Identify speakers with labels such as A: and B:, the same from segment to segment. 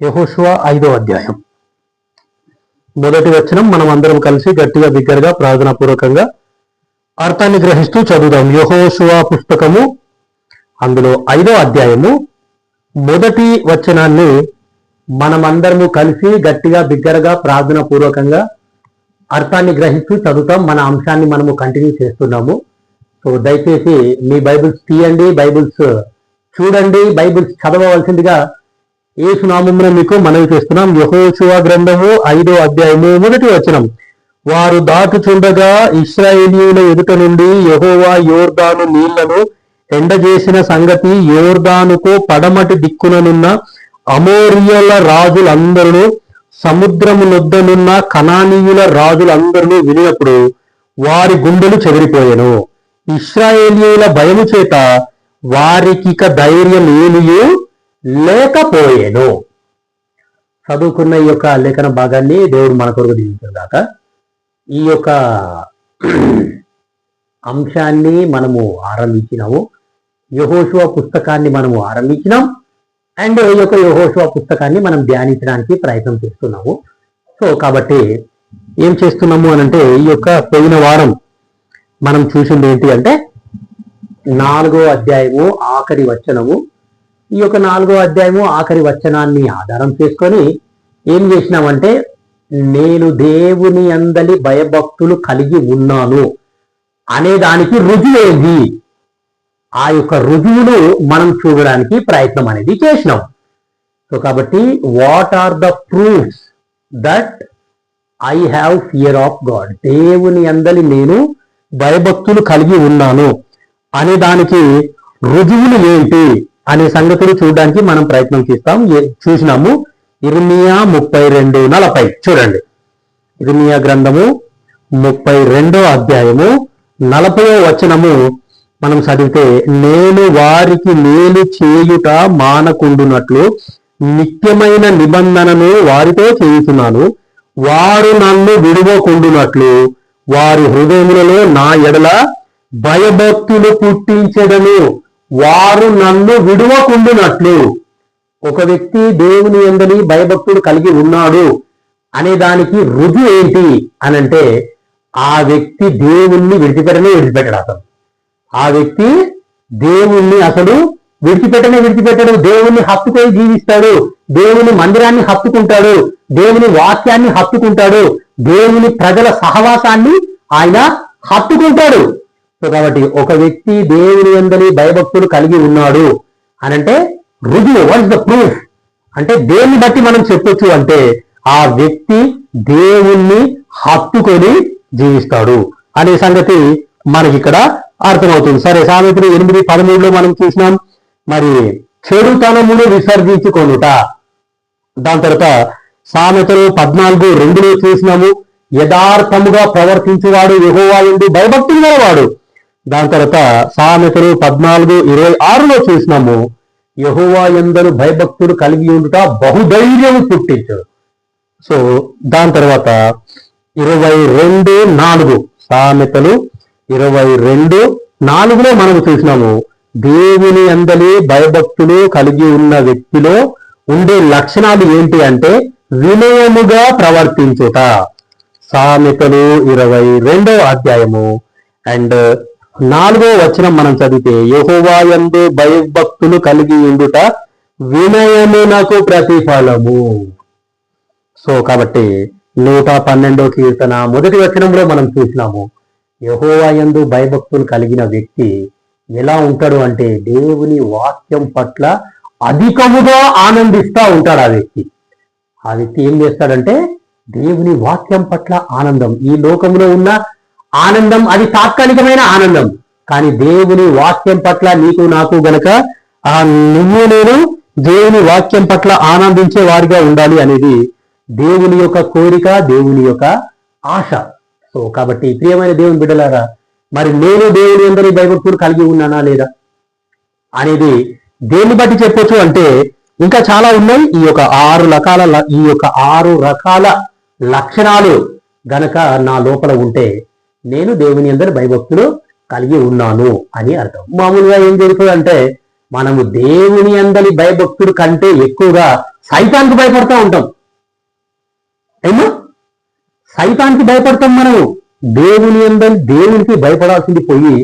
A: యెహోషువ 5వ అధ్యాయం మొదటి వచనం మనం అందరం కలిసి గట్టిగా బిగ్గరగా ప్రార్థనాపూర్వకంగా అర్థాన్ని గ్రహిస్తూ చదువుదాం. యెహోషువ పుస్తకము అందులో 5వ అధ్యాయము మొదటి వచనాన్ని మనమందరము కలిసి గట్టిగా బిగ్గరగా ప్రార్థనాపూర్వకంగా అర్థాన్ని గ్రహిస్తూ చదువుతాం. మన అంశాన్ని మనము కంటిన్యూ చేస్తున్నాము. సో దయచేసి మీ బైబిల్స్ తీయండి, బైబిల్స్ చూడండి, బైబిల్స్ చదవవలసిందిగా యేసు నామమున మీకు మనవి చేస్తున్నాం. యెహోషువ గ్రంథము 5వ అధ్యాయము మొదటి వచనం. వారు దాటుచుండగా ఇశ్రాయేలీయుల ఎదుట నుండి యెహోవా యోర్దాను నీళ్లను ఎండజేసిన సంగతి యోర్దానుకు పడమటి దిక్కుననున్న అమోరియల రాజులందరూ సముద్రము నొద్దనున్న కనానీయుల రాజులందరూ వినినప్పుడు వారి గుండెలు చెదిరిపోయెను. ఇశ్రాయేలీయుల భయము చేత వారికిక ధైర్యం ఏమియూ లేకపోయేను. చదువుకున్న ఈ యొక్క లేఖన భాగాన్ని దేవుడు మన కొరకు దీవించుగాక. ఈ యొక్క అంశాన్ని మనము ఆరంభించినాము. యెహోషువ పుస్తకాన్ని మనము ఆరంభించినాం అండ్ ఈ యొక్క యెహోషువ పుస్తకాన్ని మనం ధ్యానించడానికి ప్రయత్నం చేస్తున్నాము. సో కాబట్టి ఏం చేస్తున్నాము అనంటే, ఈ యొక్క పోయిన వారం మనం చూసింది ఏంటి అంటే 4వ అధ్యాయము ఆఖరి వచనము. ఈ యొక్క 4వ అధ్యాయము ఆఖరి వచనాన్ని ఆధారం చేసుకొని ఏం చేసినామంటే, నేను దేవుని అందలి భయభక్తులు కలిగి ఉన్నాను అనే దానికి రుజువు ఏంది, ఆ యొక్క రుజువును మనం చూడడానికి ప్రయత్నం అనేది చేసినాం. సో కాబట్టి what are the proofs that I have fear of God, దేవుని అందలి నేను భయభక్తులు కలిగి ఉన్నాను అనే దానికి రుజువులు ఏంటి అనే సంగతులు చూడడానికి మనం ప్రయత్నం చూసినాము. ఇర్మియా 32:40 చూడండి. ఇర్మియా గ్రంథము 32వ అధ్యాయము 40వ వచనము మనం చదివితే, నేను వారికి మేలు చేయుట మానకుండునట్లు నిత్యమైన నిబంధనను వారితో చేయుచున్నాను. వారు నన్ను విడువకుండునట్లు వారి హృదయములలో నా ఎడల భయభక్తులు పుట్టించెదను. వారు నన్ను విడువకుండునట్లు. ఒక వ్యక్తి దేవుని యందలి భయభక్తులు కలిగి ఉన్నాడు అనే దానికి రుజువు ఏంటి అనంటే, ఆ వ్యక్తి దేవుణ్ణి విడిచిపెట్టడు. అసలు ఆ వ్యక్తి దేవుణ్ణి అసలు విడిచిపెట్టడు. దేవుణ్ణి హత్తుకొని జీవిస్తాడు, దేవుని మందిరాన్ని హత్తుకుంటాడు, దేవుని వాక్యాన్ని హత్తుకుంటాడు, దేవుని ప్రజల సహవాసాన్ని ఆయన హత్తుకుంటాడు. సో కాబట్టి ఒక వ్యక్తి దేవుని యందలి భయభక్తులు కలిగి ఉన్నాడు అనంటే రుజువు, వాట్ ఇస్ ద ప్రూఫ్ అంటే, దేన్ని బట్టి మనం చెప్పొచ్చు అంటే, ఆ వ్యక్తి దేవుణ్ణి హత్తుకొని జీవిస్తాడు అనే సంగతి మనకి ఇక్కడ అర్థమవుతుంది. సరే, సామెతలు 8:13 మనం చూసినాం. మరి చెడుతనమును విసర్జించుకొనుట. దాని తర్వాత సామెతలు 14:2 చూసినాము. యథార్థముగా ప్రవర్తించువాడు యెహోవా యందు భయభక్తులు గలవాడు. దాని తర్వాత సామెతలు 14:26 చూసినాము. యెహోవా యందు భయభక్తులు కలిగి ఉండుట బహుధైర్యము పుట్టించు. సో దాని తర్వాత 22:4 సామెతలు 22:4 మనం చూసినాము. దేవుని యందలి భయభక్తులు కలిగి ఉన్న వ్యక్తిలో ఉండే లక్షణాలు ఏంటి అంటే, వినయముగా ప్రవర్తించుట. సామెతలు 22వ అధ్యాయము అండ్ 4వ వచనం మనం చదివితే, యెహోవా యందు భయభక్తులు కలిగి ఉండుట వినయమునకు ప్రతిఫలము. సో కాబట్టి 112వ కీర్తన మొదటి వచనంలో మనం చూసినాము, యెహోవా యందు భయభక్తులు కలిగిన వ్యక్తి ఎలా ఉంటాడు అంటే, దేవుని వాక్యం పట్ల అధికముగా ఆనందిస్తూ ఉంటాడు. ఆ వ్యక్తి ఏం చేస్తాడంటే, దేవుని వాక్యం పట్ల ఆనందం. ఈ లోకంలో ఉన్న ఆనందం అది తాత్కాలికమైన ఆనందం, కానీ దేవుని వాక్యం పట్ల నీకు నాకు గనక నువ్వు నేను దేవుని వాక్యం పట్ల ఆనందించే వారిగా ఉండాలి అనేది దేవుని యొక్క కోరిక, దేవుని యొక్క ఆశ. సో కాబట్టి ప్రియమైన దేవుని బిడ్డలారా, మరి నేను దేవుని అందరి భయభక్తులు కలిగి ఉన్నానా లేదా అనేది దేన్ని బట్టి చెప్పొచ్చు అంటే, ఇంకా చాలా ఉన్నాయి. ఈ యొక్క 6 రకాల లక్షణాలు గనక నా లోపల ఉంటే నేను దేవుని అందరి భయభక్తులు కలిగి ఉన్నాను అని అర్థం. మామూలుగా ఏం జరుగుతుంది అంటే, మనము దేవుని అందరి భయభక్తుడు కంటే ఎక్కువగా సైతానికి భయపడతా ఉంటాం. ఏమో సైతానికి భయపడతాం మనం. దేవునికి భయపడాల్సింది పోయి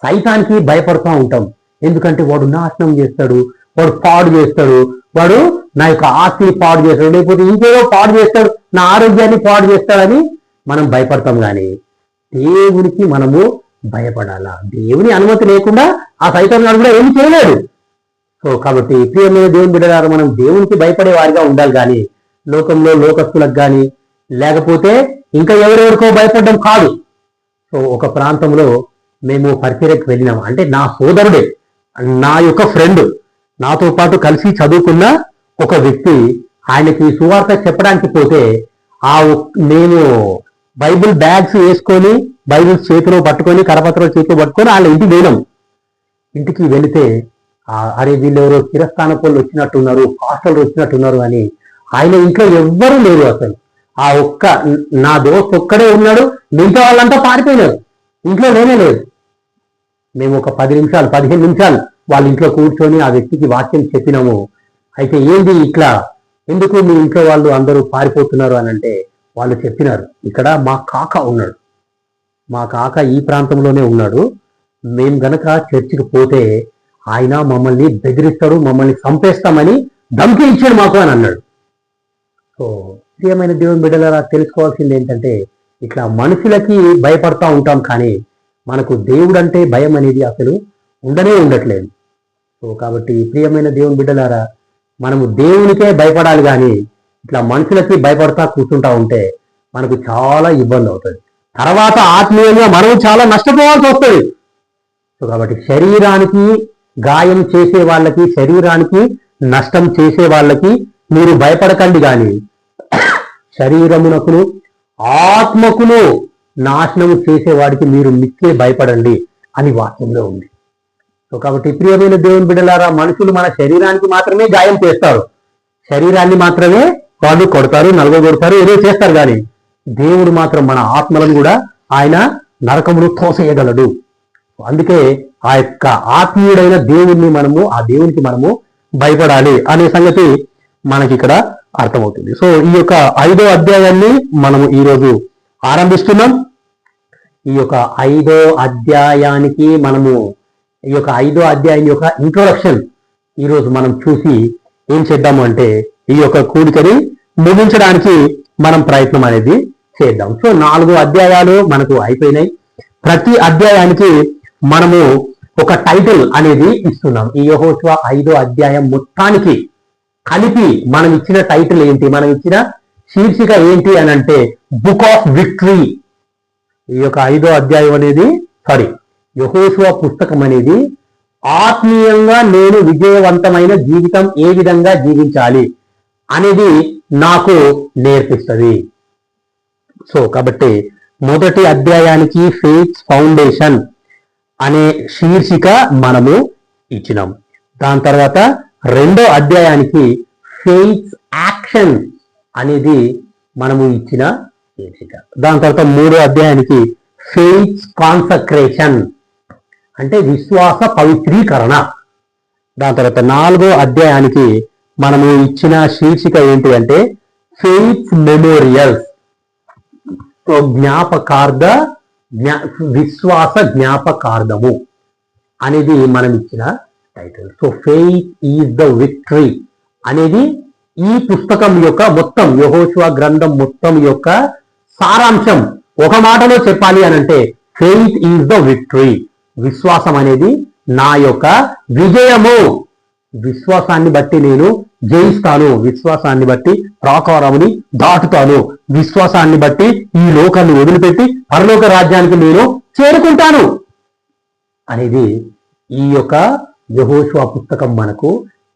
A: సైతానికి భయపడతా ఉంటాం. ఎందుకంటే వాడు నాశనం చేస్తాడు, వాడు పాడు చేస్తాడు, వాడు నా యొక్క ఆస్తిని పాడు చేస్తాడు, లేకపోతే ఇంకేదో పాడు చేస్తాడు, నా ఆరోగ్యాన్ని పాడు చేస్తాడని మనం భయపడతాం. కానీ దేవునికి మనము భయపడాలా. దేవుని అనుమతి లేకుండా ఆ సైతాన్ గారు కూడా ఏమి చేయలేడు. సో కాబట్టి ప్రియమైన దేవుని బిడ్డలారా, మనం దేవునికి భయపడే వారిగా ఉండాలి. కానీ లోకంలో లోకస్తులకు కానీ లేకపోతే ఇంకా ఎవరెవరికో భయపడడం కాదు. సో ఒక ప్రాంతంలో మేము పరిచర్యకు వెళ్ళినాం. అంటే నా సోదరుడే, నా యొక్క ఫ్రెండ్, నాతో పాటు కలిసి చదువుకున్న ఒక వ్యక్తి, ఆయనకి సువార్త చెప్పడానికి పోతే మేము బైబిల్ బ్యాగ్స్ వేసుకొని, బైబిల్ చేతిలో పట్టుకొని, కరపత్రాలు చేతిలో పట్టుకొని వాళ్ళ ఇంటికి వెళ్ళాం. ఇంటికి వెళితే అరే వీళ్ళెవరో చిరస్థాన పనులు వచ్చినట్టున్నారు, హాస్టల్ వచ్చినట్టున్నారు అని ఆయన ఇంట్లో ఎవ్వరూ లేరు. అసలు నా దోస్త్ ఒక్కడే ఉన్నాడు, మిగతా వాళ్ళంతా పారిపోయినారు, ఇంట్లో లేనే లేదు. మేము ఒక 10 నిమిషాలు 15 నిమిషాలు వాళ్ళ ఇంట్లో కూర్చొని ఆ వ్యక్తికి వాక్యం చెప్పినాము. అయితే ఏంది ఇట్లా, ఎందుకు మీ ఇంట్లో వాళ్ళు అందరూ పారిపోతున్నారు అని అంటే వాళ్ళు చెప్పినారు, ఇక్కడ మా కాక ఉన్నాడు, మా కాక ఈ ప్రాంతంలోనే ఉన్నాడు, మేము గనక చర్చికి పోతే ఆయన మమ్మల్ని బెదిరిస్తాడు, మమ్మల్ని చంపేస్తామని ధమ్కి ఇచ్చాడు మాకు అని అన్నాడు. సో ప్రియమైన దేవుని బిడ్డలారా, తెలుసుకోవాల్సింది ఏంటంటే ఇట్లా మనుషులకి భయపడతా ఉంటాం, కానీ మనకు దేవుడు అంటే భయం అనేది అసలు ఉండట్లేదు. సో కాబట్టి ప్రియమైన దేవుని బిడ్డలారా, మనము దేవునికే భయపడాలి, కానీ ఇట్లా మనుషులకి భయపడతా కూర్చుంటా ఉంటే మనకు చాలా ఇబ్బంది అవుతుంది. తర్వాత ఆత్మీయంగా మనం చాలా నష్టపోవాల్సి వస్తుంది. సో కాబట్టి శరీరానికి గాయం చేసే వాళ్ళకి, శరీరానికి నష్టం చేసే వాళ్ళకి మీరు భయపడకండి, కానీ శరీరమునకును ఆత్మకును నాశనము చేసేవాడికి మీరు మిక్కే భయపడండి అని వాక్యంలో ఉంది. సో కాబట్టి ప్రియమైన దేవుని బిడ్డలారా, మనుషులు మన శరీరానికి మాత్రమే గాయం చేస్తారు, శరీరాన్ని మాత్రమే వాళ్ళు కొడతారు, నలగొడతారు, ఏదో చేస్తారు. కానీ దేవుడు మాత్రం మన ఆత్మలను కూడా ఆయన నరకమును తోసేయగలడు. అందుకే ఆ యొక్క ఆత్మీయుడైన ఆ దేవునికి మనము భయపడాలి అనే సంగతి మనకి ఇక్కడ అర్థమవుతుంది. సో ఈ యొక్క 5వ అధ్యాయాన్ని మనము ఈరోజు ఆరంభిస్తున్నాం. ఈ యొక్క 5వ అధ్యాయానికి ఈ యొక్క 5వ అధ్యాయం యొక్క ఇంట్రొడక్షన్ ఈరోజు మనం చూసి ఏం చేద్దాము అంటే ఈ యొక్క కూడికని ముగించడానికి మనం ప్రయత్నం అనేది చేద్దాం. సో 4 అధ్యాయాలు మనకు అయిపోయినాయి. ప్రతి అధ్యాయానికి మనము ఒక టైటిల్ అనేది ఇస్తున్నాం. ఈ యెహోషువ 5వ అధ్యాయం మొత్తానికి కలిపి మనం ఇచ్చిన టైటిల్ ఏంటి, మనం ఇచ్చిన శీర్షిక ఏంటి అని అంటే బుక్ ఆఫ్ విక్టరీ. ఈ యొక్క 5వ అధ్యాయం అనేది యెహోషువ పుస్తకం అనేది ఆత్మీయంగా నేను విజయవంతమైన జీవితం ఏ విధంగా జీవించాలి అనేది నాకు నేర్పిస్తుంది. సో కాబట్టి మొదటి అధ్యాయానికి ఫెయిత్ ఫౌండేషన్ అనే శీర్షిక మనము ఇచ్చినాం. దాని తర్వాత 2వ అధ్యాయానికి ఫెయిత్ యాక్షన్ అనేది మనము ఇచ్చిన శీర్షిక. దాని తర్వాత 3వ అధ్యాయానికి ఫెయిత్ కాన్సక్రేషన్ అంటే విశ్వాస పవిత్రీకరణ. దాని తర్వాత 4వ అధ్యాయానికి మనము ఇచ్చిన శీర్షిక ఏంటి అంటే ఫెయిత్ మెమోరియల్స్. సో విశ్వాస జ్ఞాపకార్థము అనేది మనం ఇచ్చిన title. So faith is the victory అనేది ఈ పుస్తకం యొక్క మొత్తం, యెహోషువ గ్రంథం మొత్తం యొక్క సారాంశం. ఒక మాటలో చెప్పాలి అని అంటే ఫెయిత్ ఈజ్ ద విక్టరీ, విశ్వాసం అనేది నా యొక్క విజయము. విశ్వాసాన్ని బట్టి నేను జయిస్తాను, విశ్వాసాన్ని బట్టి ప్రాకారముని దాటుతాను, విశ్వాసాన్ని బట్టి ఈ లోకాన్ని వదిలిపెట్టి పరలోక రాజ్యానికి నేను చేరుకుంటాను అనేది ఈ యొక్క యెహోషువ పుస్తకం మనకు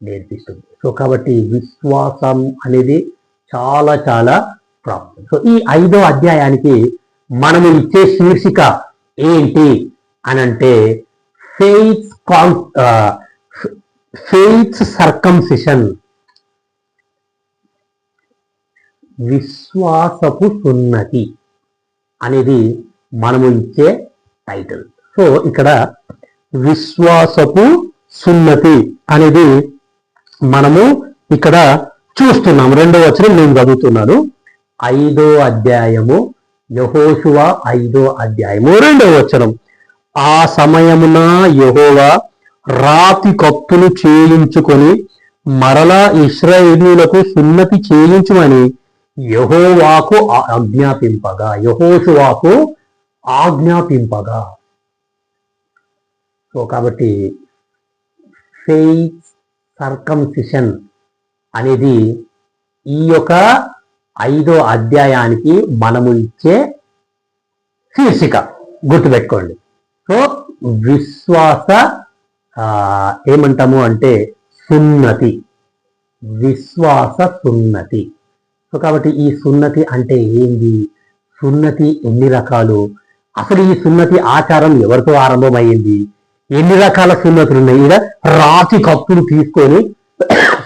A: నేర్పిస్తుంది. సో కాబట్టి విశ్వాసం అనేది చాలా చాలా ప్రాముఖ్యం. సో ఈ 5వ అధ్యాయానికి మనము ఇచ్చే శీర్షిక ఏంటి అనంటే ఫెయిత్ సర్కంసిషన్, విశ్వాసపు సున్నతి అనేది మనము ఇచ్చే టైటిల్. సో ఇక్కడ విశ్వాసపు సున్నతి అనేది మనము ఇక్కడ చూస్తున్నాం. 2వ వచనం నేను చదువుతున్నాను. 5వ అధ్యాయము, యెహోషువ 5వ అధ్యాయము 2వ వచనం. ఆ సమయమున యెహోవా రాతి కత్తులు చేయించుకొని మరలా ఇశ్రాయేలీయులకు సున్నతి చేయించుమని యెహోవాకు ఆజ్ఞాపింపగా. సో కాబట్టి ఫెయిత్ సర్కంసిషన్ అనేది ఈ యొక్క 5వ అధ్యాయానికి మనము ఇచ్చే శీర్షిక, గుర్తుపెట్టుకోండి. సో విశ్వాస ఏమంటాము అంటే సున్నతి, విశ్వాస సున్నతి. సో కాబట్టి ఈ సున్నతి అంటే ఏంది, సున్నతి ఎన్ని రకాలు, అసలు ఈ సున్నతి ఆచారం ఎవరితో ఆరంభమైంది, ఎన్ని రకాల సున్నతులు ఉన్నాయి, ఇలా రాతి కప్పులు తీసుకొని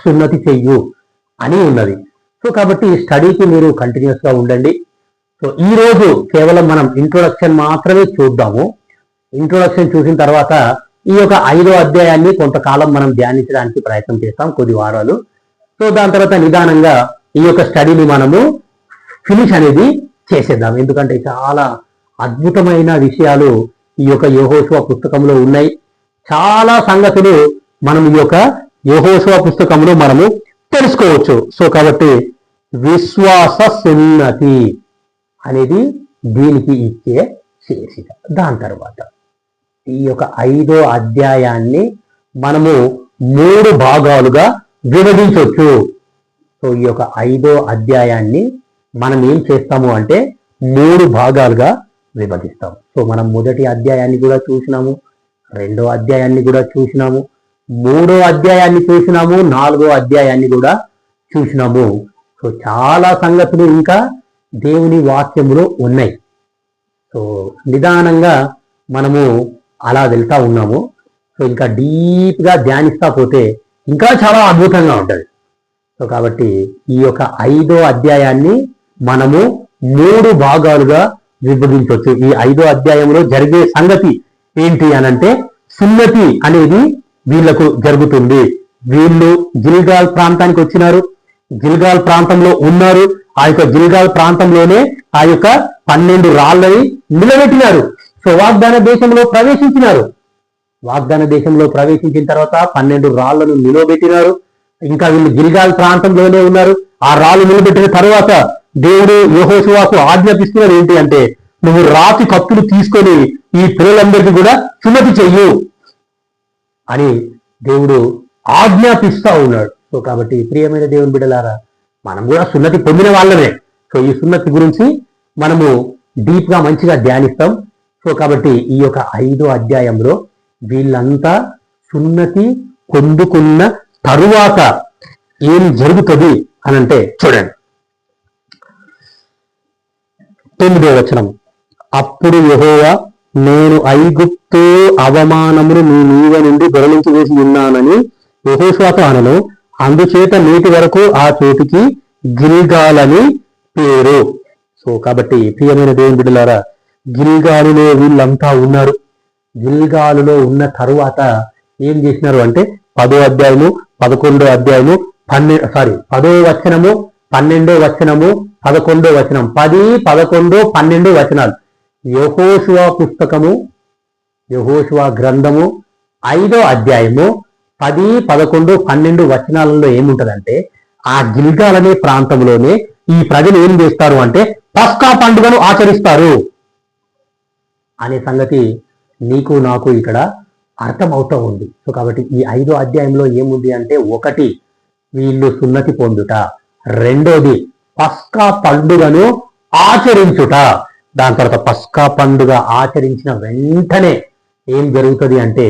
A: సున్నతి చెయ్యు అని ఉన్నది. సో కాబట్టి ఈ స్టడీకి మీరు కంటిన్యూస్ గా ఉండండి. సో ఈ రోజు కేవలం మనం ఇంట్రొడక్షన్ మాత్రమే చూద్దాము. ఇంట్రొడక్షన్ చూసిన తర్వాత ఈ యొక్క 5వ అధ్యాయాన్ని కొంతకాలం మనం ధ్యానించడానికి ప్రయత్నం చేస్తాం, కొద్ది వారాలు. సో దాని తర్వాత నిదానంగా ఈ యొక్క స్టడీని మనము ఫినిష్ అనేది చేసేద్దాం. ఎందుకంటే చాలా అద్భుతమైన విషయాలు ఈ యొక్క యెహోషువ పుస్తకంలో ఉన్నాయి. చాలా సంగతులు మనం ఈ యొక్క యెహోషువ పుస్తకంలో మనము తెలుసుకోవచ్చు. సో కాబట్టి విశ్వాస సున్నతి అనేది దీనికి ఇచ్చే శీర్షిక. దాని తర్వాత ఈ యొక్క 5వ అధ్యాయాన్ని మనము 3 భాగాలుగా విభజించవచ్చు. సో ఈ యొక్క 5వ అధ్యాయాన్ని మనం ఏం చేస్తాము అంటే 3 భాగాలుగా విభజిస్తాం. సో మనం మొదటి అధ్యాయాన్ని కూడా చూసినాము, 2వ అధ్యాయాన్ని కూడా చూసినాము, 3వ అధ్యాయాన్ని చూసినాము, 4వ అధ్యాయాన్ని కూడా చూసినాము. సో చాలా సంగతులు ఇంకా దేవుని వాక్యములో ఉన్నాయి. సో నిదానంగా మనము అలా వెళ్తా ఉన్నాము. సో ఇంకా డీప్ గా ధ్యానిస్తా పోతే ఇంకా చాలా అద్భుతంగా ఉంటుంది. సో కాబట్టి ఈ యొక్క 5వ అధ్యాయాన్ని మనము 3 భాగాలుగా విభజించవచ్చు. ఈ 5వ అధ్యాయంలో జరిగే సంగతి ఏంటి అనంటే సున్నతి అనేది వీళ్లకు జరుగుతుంది. వీళ్ళు గిల్గాల్ ప్రాంతానికి వచ్చినారు, గిల్గాల్ ప్రాంతంలో ఉన్నారు. ఆ యొక్క గిల్గాల్ ప్రాంతంలోనే ఆ యొక్క 12 రాళ్ళని నిలబెట్టినారు. సో వాగ్దాన దేశంలో ప్రవేశించినారు. వాగ్దాన దేశంలో ప్రవేశించిన తర్వాత 12 రాళ్లను నిలబెట్టినారు. ఇంకా వీళ్ళు గిల్గాల్ ప్రాంతంలోనే ఉన్నారు. ఆ రాళ్ళు నిలబెట్టిన తర్వాత దేవుడు యెహోషువకు ఆజ్ఞాపిస్తున్నారు ఏంటి అంటే, నువ్వు రాతి కత్తులు తీసుకొని ఈ పిల్లలందరికీ కూడా సున్నతి చెయ్యు అని దేవుడు ఆజ్ఞాపిస్తా ఉన్నాడు. సో కాబట్టి ప్రియమైన దేవుని బిడ్డలారా, మనం కూడా సున్నతి పొందిన వాళ్ళమే. సో ఈ సున్నతి గురించి మనము డీప్ గా మంచిగా ధ్యానిస్తాం. సో కాబట్టి ఈ యొక్క 5వ అధ్యాయంలో వీళ్ళంతా సున్నతి పొందుకున్న తరువాత ఏం జరుగుతుంది అనంటే చూడండి, 9వ వచనం. అప్పుడు యెహోవా, నేను ఐగుప్తు అవమానమును నీ మీద నుండి దొరలించి వేసి ఉన్నానని యెహోషువతో అనను. అందుచేత నేటి వరకు ఆ చోటికి గిల్గాల్ అని పేరు. సో కాబట్టి ప్రియమైన దేవుని బిడ్డలారా, గిల్గాలులో వీళ్ళంతా ఉన్నారు. గిల్గాలులో ఉన్న తరువాత ఏం చేసినారు అంటే 10వ అధ్యాయము, 11వ అధ్యాయము, 10వ వచనము, 12వ వచనము, 11వ వచనం, 10, 11, 12 వచనాలు యెహోషువ పుస్తకము, యెహోషువ గ్రంథము 5వ అధ్యాయము 10, 11, 12 వచనాలలో ఏముంటదంటే, ఆ గిల్గాల్ అనే ప్రాంతంలోనే ఈ ప్రజలు ఏం చేస్తారు అంటే పస్కా పండుగను ఆచరిస్తారు అనే సంగతి నీకు నాకు ఇక్కడ అర్థమవుతూ ఉంది. సో కాబట్టి ఈ 5వ అధ్యాయంలో ఏముంది అంటే, 1 వీళ్ళు సున్నతి పొందుట, 2వది పస్కా పండుగను ఆచరించుట. దాని తర్వాత పస్కా పండుగ ఆచరించిన వెంటనే ఏం జరుగుతుంది అంటే,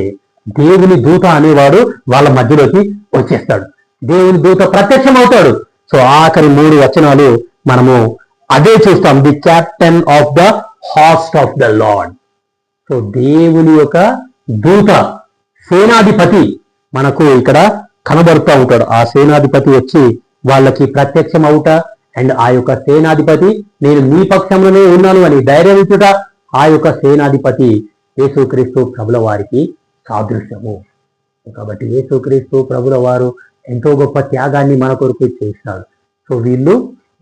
A: దేవుని దూత అనేవాడు వాళ్ళ మధ్యలోకి వచ్చేస్తాడు. దేవుని దూత ప్రత్యక్షం అవుతాడు. సో ఆఖరి 3 వచనాలు మనము అదే చూస్తాం, the captain of the host of the lord. So దేవుని యొక్క దూత, సేనాధిపతి మనకు ఇక్కడ కనబడుతూ ఉంటాడు. ఆ సేనాధిపతి వచ్చి వాళ్ళకి ప్రత్యక్షం అవుట, అండ్ ఆ యొక్క సేనాధిపతి నేను మీ పక్షంలోనే ఉన్నాను అని ధైర్యం ఇచ్చుట, ఆ యొక్క సేనాధిపతి యేసుక్రీస్తు ప్రభుల వారికి సాదృశ్యము. కాబట్టి యేసుక్రీస్తు ప్రభుల వారు ఎంతో గొప్ప త్యాగాన్ని మన కొరకు చేశాడు. సో వీళ్ళు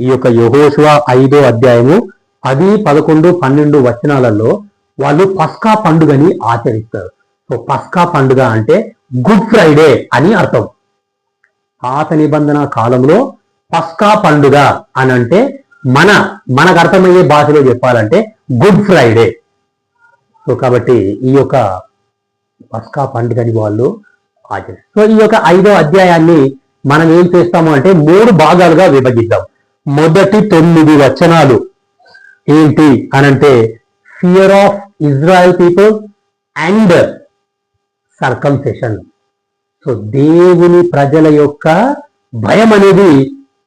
A: ఈ యొక్క యెహోషువ 5వ అధ్యాయము 10, 11, 12 వచనాలలో వాళ్ళు పస్కా పండుగని ఆచరిస్తారు. సో పస్కా పండుగ అంటే గుడ్ ఫ్రైడే అని అర్థం. పాత నిబంధన కాలంలో పస్కా పండుగ అని అంటే మనకు అర్థమయ్యే భాషలో చెప్పాలంటే గుడ్ ఫ్రైడే. సో కాబట్టి ఈ యొక్క పస్కా పండుగని వాళ్ళు ఆచరిస్తారు. సో ఈ యొక్క 5వ అధ్యాయాన్ని మనం ఏం చేస్తాము అంటే 3 భాగాలుగా విభజిద్దాం. మొదటి 9 వచనాలు ఏంటి అనంటే fear of Israel people and circumcision. So దేవుని ప్రజల యొక్క భయం అనేది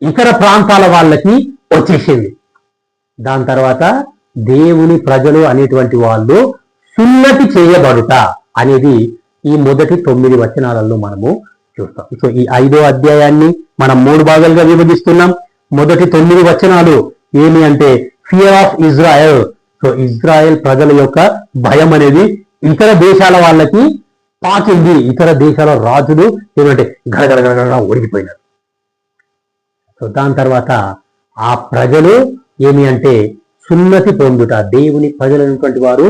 A: ఇతర ప్రాంతాల వాళ్ళకి వచ్చేసింది. దాని తర్వాత దేవుని ప్రజలు అనేటువంటి వాళ్ళు సున్నతి చేయబడుట అనేది ఈ మొదటి 9 వచనాలలో మనము చూస్తాం. సో ఈ 5వ అధ్యాయాన్ని మనం 3 భాగాలుగా విభజిస్తున్నాం. మొదటి 9 వచనాలు ఏమి అంటే fear of Israel. So Israel ప్రజల యొక్క భయం అనేది ఇతర దేశాల వాళ్ళకి పాకింది. ఇతర దేశాల రాజులు ఏమంటే గడగడగడగడ ఓడిపోయినారు. సో దాని తర్వాత ఆ ప్రజలు ఏమి అంటే సున్నతి పొందుట, దేవుని ప్రజలైనటువంటి వారు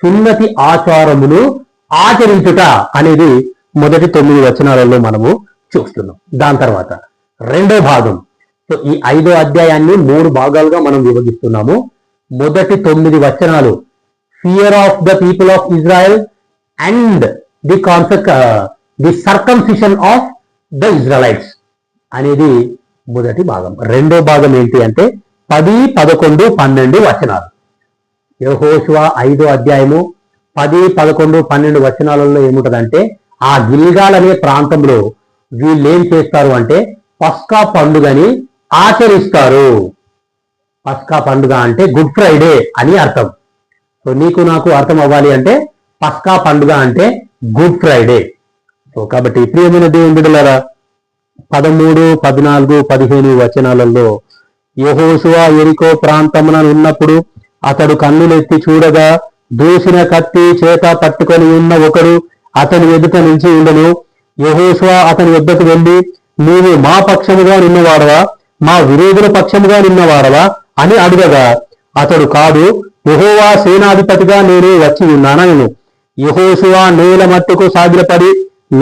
A: సున్నతి ఆచారములు ఆచరించుట అనేది మొదటి 9 వచనాలలో మనము చూస్తున్నాం. దాని తర్వాత 2వ భాగం. సో ఈ 5వ అధ్యాయాన్ని 3 భాగాలుగా మనం విభజిస్తున్నాము. మొదటి 9 వచనాలు fear of the people of Israel and the circumcision of the Israelites అనేది మొదటి భాగం. 2వ భాగం ఏంటి అంటే 10, 11, 12 వచనాలు. యెహోషువ 5వ అధ్యాయము 10, 11, 12 వచనాలలో ఏముంటదంటే ఆ గిల్గాల్ అనే ప్రాంతంలో వీళ్ళు ఏం చేస్తారు అంటే పస్కా పండుగని ఆచరిస్తారు. పస్కా పండుగ అంటే గుడ్ ఫ్రైడే అని అర్థం. సో నీకు నాకు అర్థం అవ్వాలి అంటే పస్కా పండుగ అంటే గుడ్ ఫ్రైడే. సో కాబట్టి ప్రియమైన దేవుని బిడ్డలారా 13, 14, 15 వచనాలలో యెహోషువ యెరికో ప్రాంతమున ఉన్నప్పుడు అతడు కన్నులెత్తి చూడగా దూసిన కత్తి చేత పట్టుకొని ఉన్న ఒకడు అతని ఎదుట నిలిచి ఉండెను. యెహోషువ అతని వద్దకు వెళ్ళి నీవు మా పక్షముగా నిన్నవాడవా మా విరోధుల పక్షముగా నిన్నవాడవా అని అడగగా అతడు కాదు, యెహోవా సేనాధిపతిగా నేను వచ్చి ఉన్నానను. యెహోషువ నేల మట్టుకు సాగిలపడి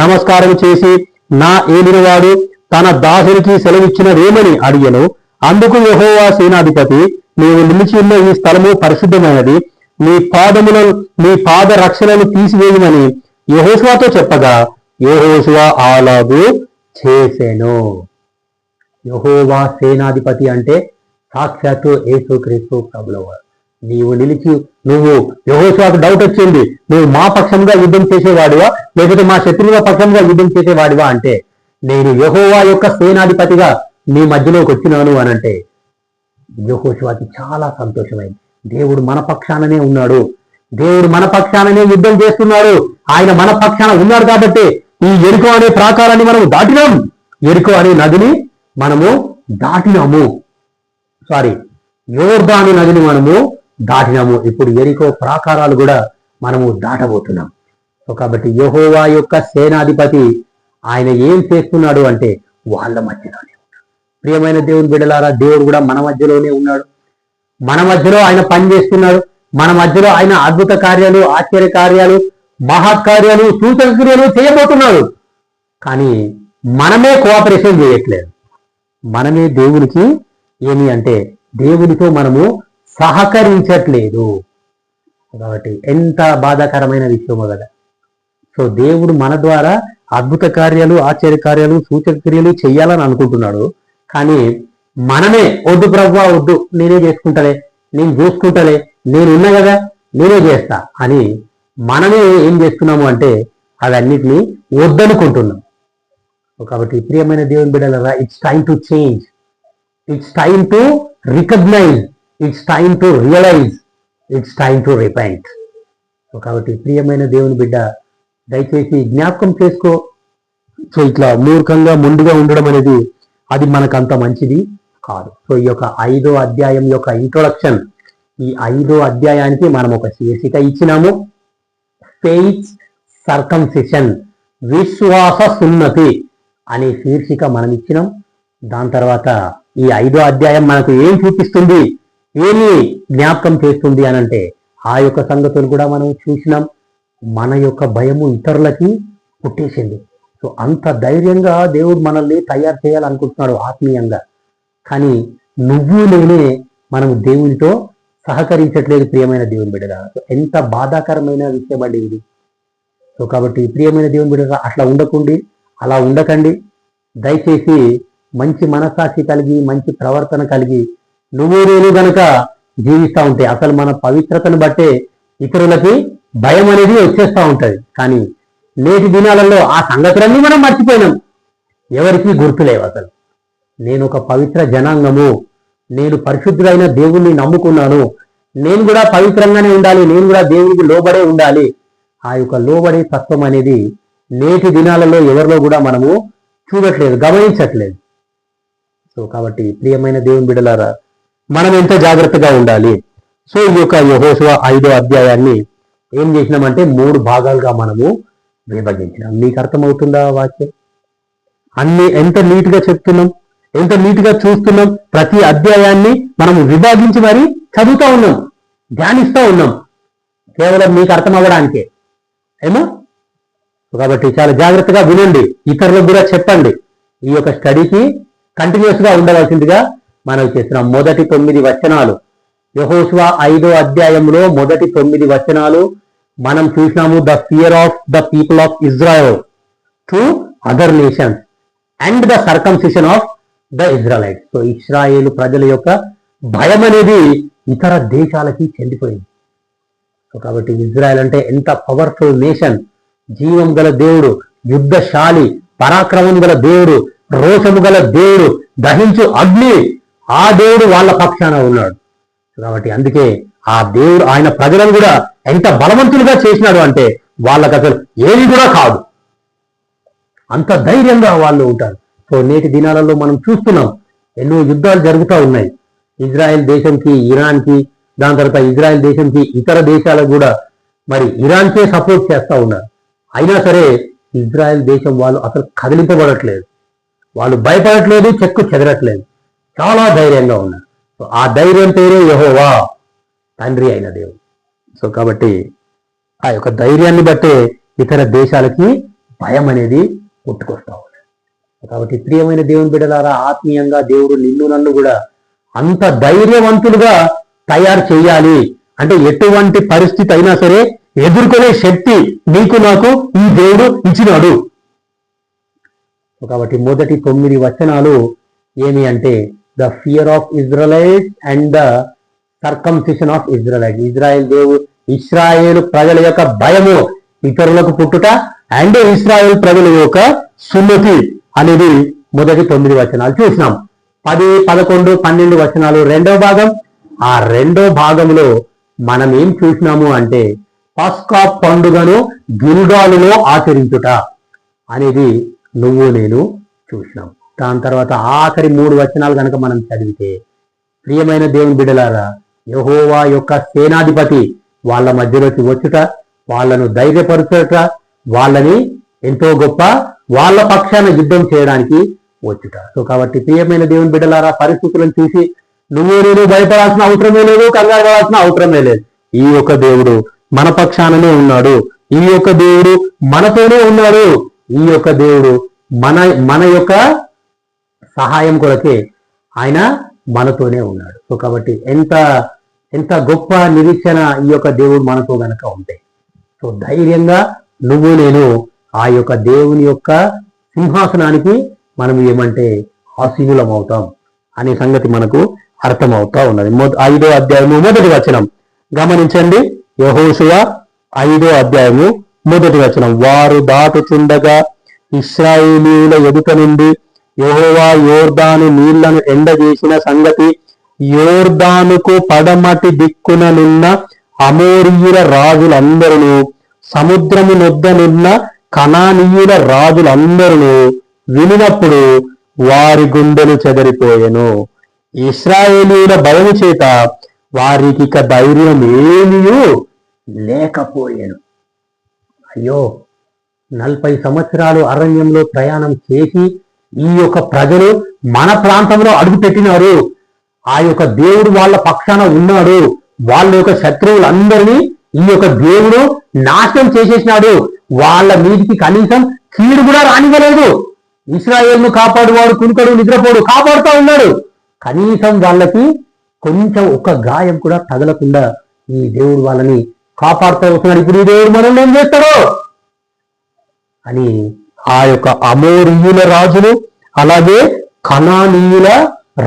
A: నమస్కారం చేసి నా ఏలినవాడు తన దాసునికి సెలవిచ్చినదేమని అడిగెను. అందుకు యెహోవా సేనాధిపతి నీవు నిలిచి ఉన్న ఈ స్థలము పరిశుద్ధమైనది, నీ పాద రక్షణను తీసివేయమని యెహోషువతో చెప్పగా యెహోషువ అలాగూ చేసెను. యెహోవా సేనాధిపతి అంటే సాక్షాత్తు యేసుక్రీస్తు ప్రభులవారు. నువ్వు యెహోషువకు డౌట్ వచ్చింది, నువ్వు మా పక్షంగా యుద్ధం చేసేవాడివా లేకపోతే మా శత్రువుల పక్షంగా యుద్ధం చేసేవాడివా అంటే నేను యెహోవా యొక్క సేనాధిపతిగా నీ మధ్యలోకి వచ్చినాను అనంటే యెహోషువకి చాలా సంతోషమైంది. దేవుడు మన పక్షాననే ఉన్నాడు, దేవుడు మన పక్షాననే యుద్ధం చేస్తున్నాడు, ఆయన మన పక్షాన ఉన్నాడు కాబట్టి ఈ యెరికో అనే ప్రాకారాన్ని మనం దాటినాం, యెరికో అనే నదిని మనము దాటినాము, యోర్దాను నదిని మనము దాటినాము. ఇప్పుడు యెరికో ప్రాకారాలు కూడా మనము దాటబోతున్నాం. సో కాబట్టి యెహోవా యొక్క సేనాధిపతి ఆయన ఏం చేస్తున్నాడు అంటే వాళ్ళ మధ్యలోనే ఉన్నాడు. ప్రియమైన దేవుని బిడ్డలారా, దేవుడు కూడా మన మధ్యలోనే ఉన్నాడు, మన మధ్యలో ఆయన పని చేస్తున్నాడు, మన మధ్యలో ఆయన అద్భుత కార్యాలు, ఆశ్చర్య కార్యాలు, మహత్కార్యాలు, సూచక క్రియలు చేయబోతున్నాడు. కానీ మనమే కోఆపరేషన్ చేయట్లేదు, మనమే దేవునికి ఏమి అంటే దేవునితో మనము సహకరించట్లేదు. కాబట్టి ఎంత బాధాకరమైన విషయమో కదా. సో దేవుడు మన ద్వారా అద్భుత కార్యాలు, ఆశ్చర్య కార్యాలు, సూచక క్రియలు చెయ్యాలని అనుకుంటున్నాడు. కానీ మనమే వద్దు ప్రభువా వద్దు, నేనే చేసుకుంటలే, నేను చూసుకుంటలే, నేను ఉన్నా కదా నేనే చేస్తా అని మనమే ఏం చేస్తున్నాము అంటే అవన్నిటినీ వద్దనుకుంటున్నాం. కాబట్టి ప్రియమైన దేవుని బిడ్డలారా, it's time to change, it's time to recognise, it's time to realise, it's time to repent. కాబట్టి ప్రియమైన దేవుని బిడ్డ దయచేసి జ్ఞాపకం చేసుకో. సో ఇట్లా మూర్ఖంగా ముందుగా ఉండడం అనేది అది మనకంత మంచిది కాదు. సో ఈ యొక్క 5వ అధ్యాయం యొక్క ఇంట్రొడక్షన్, ఈ 5వ అధ్యాయానికి మనం ఒక శీర్షిక ఇచ్చినాము, ఫెయిత్ సర్కంసిషన్, విశ్వాస సున్నతి అనే శీర్షిక మనం ఇచ్చినాం. దాని తర్వాత ఈ 5వ అధ్యాయం మనకు ఏం చూపిస్తుంది, ఏమి జ్ఞాపకం చేస్తుంది అని అంటే ఆ యొక్క సంగతులు కూడా మనం చూసినాం. మన యొక్క భయము ఇతరులకి పుట్టేసింది. సో అంత ధైర్యంగా దేవుడు మనల్ని తయారు చేయాలనుకుంటున్నాడు ఆత్మీయంగా. కానీ నువ్వు నేనే మనము దేవునితో సహకరించట్లేదు ప్రియమైన దేవుని బిడ్డగా. సో ఎంత బాధాకరమైన విషయం అండి ఇది. సో కాబట్టి ప్రియమైన దేవుని బిడ్డగా అట్లా అలా ఉండకండి. దయచేసి మంచి మనస్సాక్షి కలిగి మంచి ప్రవర్తన కలిగి నువ్వు నేను గనక జీవిస్తూ ఉంటే అసలు మన పవిత్రతను బట్టే ఇతరులకి భయం అనేది వచ్చేస్తూ ఉంటది. కానీ నేటి దినాలలో ఆ సంగతులన్నీ మనం మర్చిపోయినాం, ఎవరికి గుర్తులేవు. అసలు నేను ఒక పవిత్ర జనాంగము, నేను పరిశుద్ధుడైన దేవుణ్ణి నమ్ముకున్నాను, నేను కూడా పవిత్రంగానే ఉండాలి, నేను కూడా దేవునికి లోబడే ఉండాలి. ఆ యొక్క లోబడే తత్వం అనేది నేటి దినాలలో ఎవరిలో కూడా మనము చూడట్లేదు, గమనించట్లేదు. సో కాబట్టి ప్రియమైన దేవుని బిడ్డలారా, మనం ఎంత జాగ్రత్తగా ఉండాలి. సో ఈ యొక్క యెహోషువ 5వ అధ్యాయాన్ని ఏం చేసినామంటే 3 భాగాలుగా మనము విభజించినాం. మీకు అర్థమవుతుందా వాక్యం? అన్ని ఎంత నీట్గా చెప్తున్నాం, ఎంత నీట్గా చూస్తున్నాం. ప్రతి అధ్యాయాన్ని మనము విభాగించి మరి చదువుతూ ఉన్నాం, ధ్యానిస్తూ ఉన్నాం, కేవలం మీకు అర్థం అవ్వడానికే. ఏమో కాబట్టి చాలా జాగ్రత్తగా వినండి, ఇతరులకు కూడా చెప్పండి. ఈ యొక్క స్టడీకి కంటిన్యూస్ గా ఉండవలసిందిగా మనం చేస్తున్నాం. మొదటి 9 వచనాలు, యెహోషువ 5వ అధ్యాయంలో మొదటి 9 వచనాలు మనం చూసినాము. The fear of the people of Israel to other nations and the circumcision of the Israelites. So ఇస్రాయేలు ప్రజల యొక్క భయం అనేది ఇతర దేశాలకి చెందిపోయింది. సో కాబట్టి ఇజ్రాయెల్ అంటే ఎంత పవర్ఫుల్ నేషన్, జీవం గల దేవుడు, యుద్ధశాలి, పరాక్రమం గల దేవుడు, రోషము గల దేవుడు, దహించు అగ్ని, ఆ దేవుడు వాళ్ళ పక్షాన ఉన్నాడు. కాబట్టి అందుకే ఆ దేవుడు ఆయన ప్రజలను కూడా ఎంత బలవంతులుగా చేసినాడు అంటే వాళ్ళకి అసలు ఏది కూడా కాదు, అంత ధైర్యంగా వాళ్ళు ఉంటారు. సో నేటి దినాలలో మనం చూస్తున్నాం, ఎన్నో యుద్ధాలు జరుగుతూ ఉన్నాయి. ఇజ్రాయెల్ దేశంకి, ఇరాన్కి, దాని తర్వాత ఇజ్రాయెల్ దేశంకి ఇతర దేశాలకు కూడా మరి ఇరాన్కే సపోర్ట్ చేస్తూ ఉన్నారు. అయినా సరే ఇజ్రాయెల్ దేశం వాళ్ళు అసలు కదిలింపబడట్లేదు, వాళ్ళు భయపడట్లేదు, చెక్కు చెదరట్లేదు, చాలా ధైర్యంగా ఉన్నారు. సో ఆ ధైర్యం పేరే యెహోవా, తండ్రి అయిన దేవుడు. సో కాబట్టి ఆ యొక్క ధైర్యాన్ని బట్టే ఇతర దేశాలకి భయం అనేది పుట్టుకొస్తా ఉంది. కాబట్టి ప్రియమైన దేవుని బిడ్డలారా, ఆత్మీయంగా దేవుడు నిన్ను నన్ను కూడా అంత ధైర్యవంతులుగా తయారు చేయాలి అంటే ఎటువంటి పరిస్థితి అయినా సరే ఎదుర్కొనే శక్తి నీకు నాకు ఈ దేవుడు ఇచ్చినాడు. కాబట్టి మొదటి 9 వచనాలు ఏమి అంటే the fear of Israelites and the circumcision of Israelite. ఇస్రాయేలు ప్రజల యొక్క భయము, ఇతరులకు పుట్టుట, అండ్ ఇస్రాయేల్ ప్రజల యొక్క సున్నతి అనేది మొదటి 9 వచనాలు చూసినాం. 10, 11, 12 వచనాలు రెండవ భాగం. ఆ రెండో భాగంలో మనం ఏం చూసినాము అంటే పస్కా పండుగను గిల్గాలులో ఆచరించుట అనేది నువ్వు నేను చూసినాం. దాని తర్వాత ఆఖరి 3 వచనాలు కనుక మనం చదివితే, ప్రియమైన దేవుని బిడ్డలారా, యెహోవా యొక్క సేనాధిపతి వాళ్ళ మధ్యలోకి వచ్చుట, వాళ్ళను ధైర్యపరచుట, వాళ్ళని ఎంతో గొప్ప వాళ్ళ పక్షాన యుద్ధం చేయడానికి వచ్చుట. సో కాబట్టి ప్రియమైన దేవుని బిడ్డలారా, పరిస్థితులను చూసి నువ్వు నేను భయపడాల్సిన అవసరమే లేదు, కంగారు పడాల్సిన అవసరమే లేదు. ఈ యొక్క దేవుడు మన పక్షాననే ఉన్నాడు, ఈ యొక్క దేవుడు మనతోనే ఉన్నాడు, ఈ యొక్క దేవుడు మన యొక్క సహాయం కొరకే ఆయన మనతోనే ఉన్నాడు. సో కాబట్టి ఎంత గొప్ప నిరీక్షణ ఈ యొక్క దేవుడు మనతో గనక ఉంటే, సో ధైర్యంగా నువ్వు నేను ఆ యొక్క దేవుని యొక్క సింహాసనానికి మనం ఏమంటే ఆసీనులం అవుతాం అనే సంగతి మనకు అర్థమవుతా ఉన్నది. 5వ అధ్యాయము 1వ వచనం గమనించండి. యెహోషువ 5వ అధ్యాయము 1వ వచనం, వారు దాటుచుండగా ఇశ్రాయేలీయుల ఎదుట నుండి యెహోవా యోర్దాను నీళ్లను ఎండజేసిన సంగతి యోర్దానుకు పడమటి దిక్కుననున్న అమోరీయుల రాజులందరూ, సముద్రము నొద్దనున్న కనానీయుల రాజులందరూ వినినప్పుడు వారి గుండెలు చెదరిపోయెను. ఇశ్రాయేలీయుల భయము చేత వారికి ఇక ధైర్యం ఏమీ లేకపోయెను. అయ్యో, 40 సంవత్సరాలు అరణ్యంలో ప్రయాణం చేసి ఈ యొక్క ప్రజలు మన ప్రాంతంలో అడుగు పెట్టినారు. ఆ యొక్క దేవుడు వాళ్ళ పక్షాన ఉన్నాడు. వాళ్ళ యొక్క శత్రువులందరినీ ఈ యొక్క దేవుడు నాశనం చేసేసినాడు. వాళ్ళ మీదికి కనీసం కీడు కూడా రానివ్వలేదు. ఇశ్రాయేలును కాపాడువాడు కునుకడు నిద్రపోడు కాపాడుతూ ఉన్నాడు. కనీసం వాళ్ళకి కొంచెం ఒక గాయం కూడా తగలకుండా ఈ దేవుడు వాళ్ళని కాపాడుతూ వస్తున్నాడు. ఇప్పుడు ఈ దేవుడు మనల్ని ఏం చేస్తాడో అని ఆ యొక్క అమోరీయుల రాజులు అలాగే కనానీయుల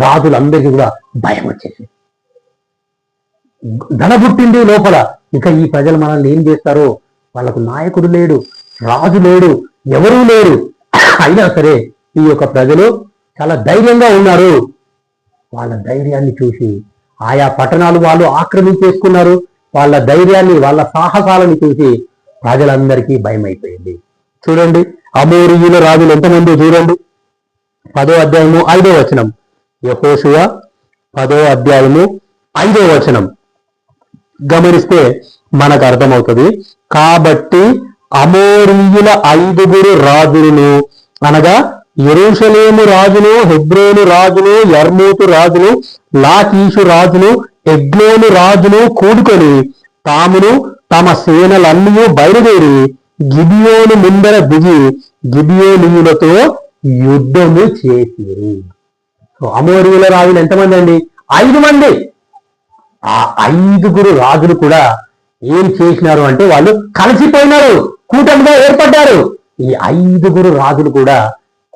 A: రాజులందరికీ కూడా భయం వచ్చేసి ధన పుట్టింది లోపల. ఇక ఈ ప్రజలు మనల్ని ఏం చేస్తారో, వాళ్ళకు నాయకుడు లేడు, రాజు లేడు, ఎవరూ లేరు. అయినా సరే ఈ యొక్క ప్రజలు చాలా ధైర్యంగా ఉన్నారు. వాళ్ళ ధైర్యాన్ని చూసి ఆయా పట్టణాలు వాళ్ళు ఆక్రమించేసుకున్నారు. వాళ్ళ ధైర్యాన్ని వాళ్ళ సాహసాలను చూసి ప్రజలందరికీ భయం అయిపోయింది. చూడండి అమోరీయుల రాజులు ఎంతమంది చూడండి. 10వ అధ్యాయము 5వ వచనం. యెహోషువ 10వ అధ్యాయము 5వ వచనం గమనిస్తే మనకు అర్థమవుతుంది. కాబట్టి అమోరీయుల 5 రాజులను అనగా యెరూషలేము రాజును, హెబ్రోను రాజును, యర్మూతు రాజును, లాకీషు రాజును, ఎగ్లోను రాజును కూడుకొని తామును తమ సేనలన్నీ బయలుదేరి గిబియోను ముందర దిగి గిబియోనీయులతో యుద్ధము చేసిరి. సో అమోరీయుల రాజులు ఎంతమంది అండి? 5 మంది. ఆ 5 రాజులు కూడా ఏం చేసినారు అంటే వాళ్ళు కలిసిపోయినారు, కూటమిగా ఏర్పడ్డారు. ఈ 5 రాజులు కూడా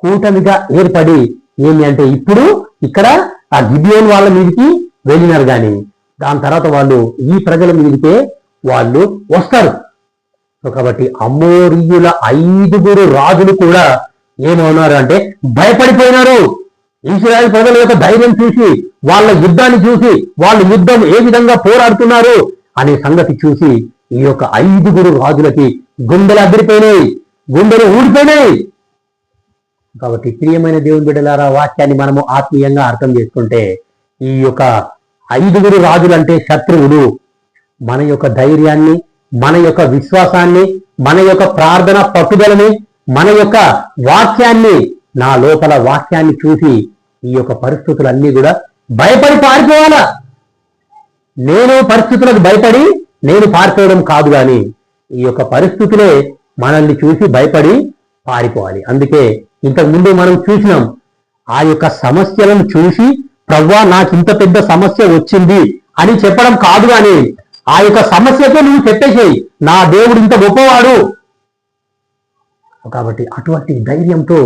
A: కూటమిగా ఏర్పడి ఏమి అంటే ఇప్పుడు ఇక్కడ ఆ గిబియోను వాళ్ళ మీదకి వెళ్ళినారు, కానీ దాని తర్వాత వాళ్ళు ఈ ప్రజల మీదకే వాళ్ళు వస్తారు. సో కాబట్టి అమోరీయుల 5 రాజులు కూడా ఏమవునారు అంటే భయపడిపోయినారు. ఇశ్రాయేలు ప్రజల యొక్క ధైర్యం చూసి, వాళ్ళ యుద్ధాన్ని చూసి, వాళ్ళ యుద్ధం ఏ విధంగా పోరాడుతున్నారు అనే సంగతి చూసి ఈ యొక్క 5 రాజులకి గుండెలు అదిరిపోయినాయి, గుండెలు ఊడిపోయినాయి. కాబట్టి ప్రియమైన దేవుని బిడ్డలారా, వాక్యాన్ని మనము ఆత్మీయంగా అర్థం చేసుకుంటే ఈ యొక్క 5 రాజులంటే శత్రువులు మన యొక్క ధైర్యాన్ని, మన యొక్క విశ్వాసాన్ని, మన యొక్క ప్రార్థన పట్టుదలని, మన యొక్క వాక్యాన్ని, నా లోపల వాక్యాన్ని చూసి ఈ యొక్క పరిస్థితులన్నీ కూడా భయపడి పారిపోవాలా. నేను పరిస్థితులకు భయపడి నేను పారిపోవడం కాదు, కానీ ఈ యొక్క పరిస్థితులే మనల్ని చూసి భయపడి పారిపోవాలి. అందుకే ఇంతకు ముందు మనం చూసినాం, ఆ యొక్క సమస్యలను చూసి ప్రవ్వా నాకు ఇంత పెద్ద సమస్య వచ్చింది అని చెప్పడం కాదు, కానీ ఆ యొక్క సమస్యతో నువ్వు చెప్పేసేయి, నా దేవుడు ఇంత గొప్పవాడు. కాబట్టి అటువంటి ధైర్యంతో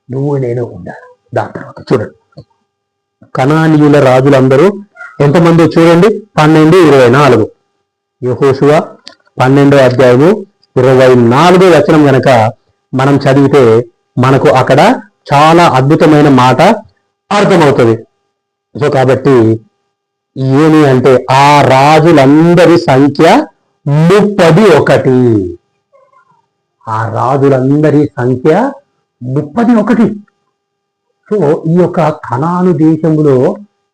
A: నువ్వు నేను ఉండాలి. దాని తర్వాత చూడండి కనానీయుల రాజులందరూ ఎంతమంది చూడండి. 12:24 యెహోషువ 12వ అధ్యాయము 24వ వచనం గనక మనం చదివితే మనకు అక్కడ చాలా అద్భుతమైన మాట అర్థమవుతుంది. సో కాబట్టి ఏమి అంటే ఆ రాజులందరి సంఖ్య 31. ఆ రాజులందరి సంఖ్య 31. సో ఈ యొక్క కనాను దేశంలో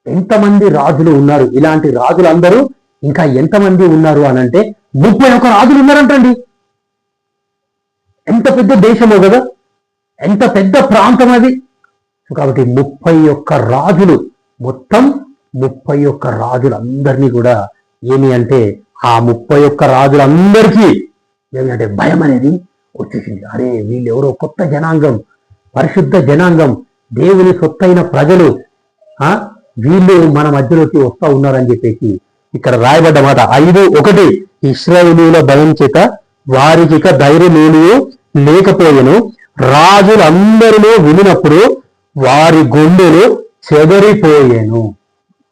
A: ఎంతమంది రాజులు ఉన్నారు? ఇలాంటి రాజులందరూ ఇంకా ఎంతమంది ఉన్నారు అని అంటే 31 రాజులు ఉన్నారంటండి. ఎంత పెద్ద దేశమో కదా, ఎంత పెద్ద ప్రాంతం అది. కాబట్టి 31 రాజులు, మొత్తం 31 రాజులందరినీ కూడా ఏమి అంటే ఆ 31 రాజులందరికీ ఏమి అంటే భయం అనేది వచ్చేసింది. అరే వీళ్ళు ఎవరో కొత్త జనాంగం, పరిశుద్ధ జనాంగం, దేవుని సొత్తైన ప్రజలు, వీళ్ళు మన మధ్యలోకి వస్తూ ఉన్నారని చెప్పేసి ఇక్కడ రాయబడ్డ మాట 5:1 ఇశ్రాయేలీయుల భయం చేత వారికి ఇక ధైర్యమేమీ లేకపోయెను. రాజులందరిలో వినినప్పుడు వారి గుండెలు చెదరిపోయాను.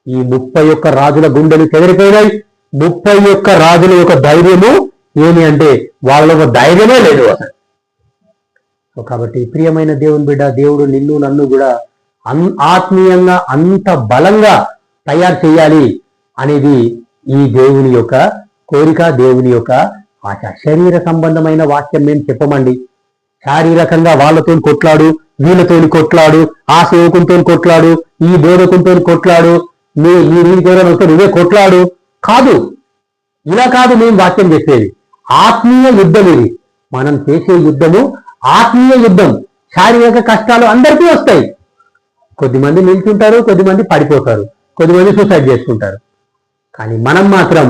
A: ఈ 31 రాజుల గుండెలు చెదరిపోయినాయి. 31 రాజుల యొక్క ధైర్యము ఏమి అంటే వాళ్ళ ఒక ధైర్యమే లేదు అసలు. కాబట్టి ప్రియమైన దేవుని బిడ్డ, దేవుడు నిన్ను నన్ను కూడా ఆత్మీయంగా అంత బలంగా తయారు చేయాలి అనేది ఈ దేవుని యొక్క కోరిక, దేవుని యొక్క ఆశ. శరీర సంబంధమైన వాక్యం మేము చెప్పమండి. శారీరకంగా వాళ్ళతో కొట్లాడు, వీళ్ళతో కొట్లాడు, ఆ సేవకునితో కొట్లాడు, ఈ బోధకునితో కొట్లాడు, నీకు ఎవరైనా వస్తే నువ్వే కొట్లాడు కాదు. ఇలా కాదు మేము వాక్యం చేసేది. ఆత్మీయ యుద్ధం ఇది. మనం చేసే యుద్ధము ఆత్మీయ యుద్ధం. శారీరక కష్టాలు అందరికీ వస్తాయి. కొద్దిమంది నిల్చుంటారు, కొద్దిమంది పడిపోతారు, కొద్దిమంది సూసైడ్ చేసుకుంటారు. కానీ మనం మాత్రం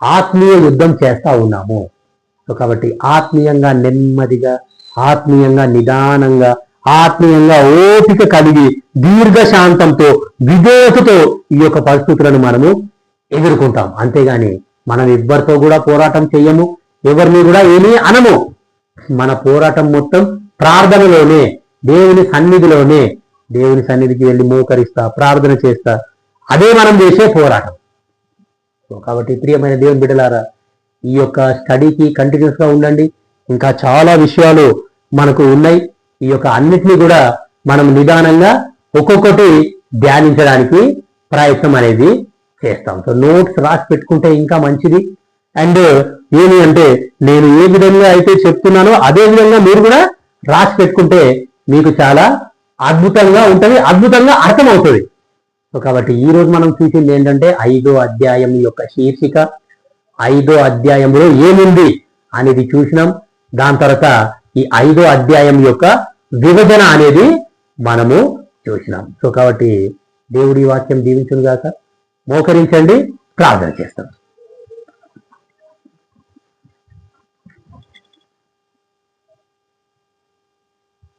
A: ఆత్మీయ యుద్ధం చేస్తా ఉన్నాము. సో కాబట్టి ఆత్మీయంగా నెమ్మదిగా, ఆత్మీయంగా నిదానంగా, ఆత్మీయంగా ఓపిక కలిగి, దీర్ఘశాంతంతో, విధేయతతో ఈ యొక్క పరిస్థితులను మనము ఎదుర్కొంటాం. అంతేగాని మనం ఎవ్వరితో కూడా పోరాటం చెయ్యము, ఎవరిని కూడా ఏమీ అనము. మన పోరాటం మొత్తం ప్రార్థనలోనే, దేవుని సన్నిధిలోనే, దేవుని సన్నిధికి వెళ్ళి మోకరిస్తా, ప్రార్థన చేస్తా, అదే మనం చేసే పోరాటం. కాబట్టి ప్రియమైన దేవుని బిడ్డలారా, ఈ యొక్క స్టడీకి కంటిన్యూస్ గా ఉండండి. ఇంకా చాలా విషయాలు మనకు ఉన్నాయి. ఈ యొక్క అన్నిటినీ కూడా మనం నిదానంగా ఒక్కొక్కటి ధ్యానించడానికి ప్రయత్నం అనేది చేస్తాం. సో నోట్స్ రాసి పెట్టుకుంటే ఇంకా మంచిది. అండ్ ఏమి అంటే నేను ఏ విధంగా అయితే చెప్తున్నానో అదే విధంగా మీరు కూడా రాసి పెట్టుకుంటే మీకు చాలా అద్భుతంగా ఉంటుంది, అద్భుతంగా అర్థమవుతుంది. సో కాబట్టి ఈ రోజు మనం చూసింది ఏంటంటే 5వ అధ్యాయం యొక్క శీర్షిక, 5వ అధ్యాయంలో ఏముంది అనేది చూసినాం. దాని తర్వాత ఈ 5వ అధ్యాయం యొక్క విభజన అనేది మనము చూసినాం. సో కాబట్టి దేవుడి వాక్యం దీవించును గాక. మోకరించండి, ప్రార్థన చేస్తాం.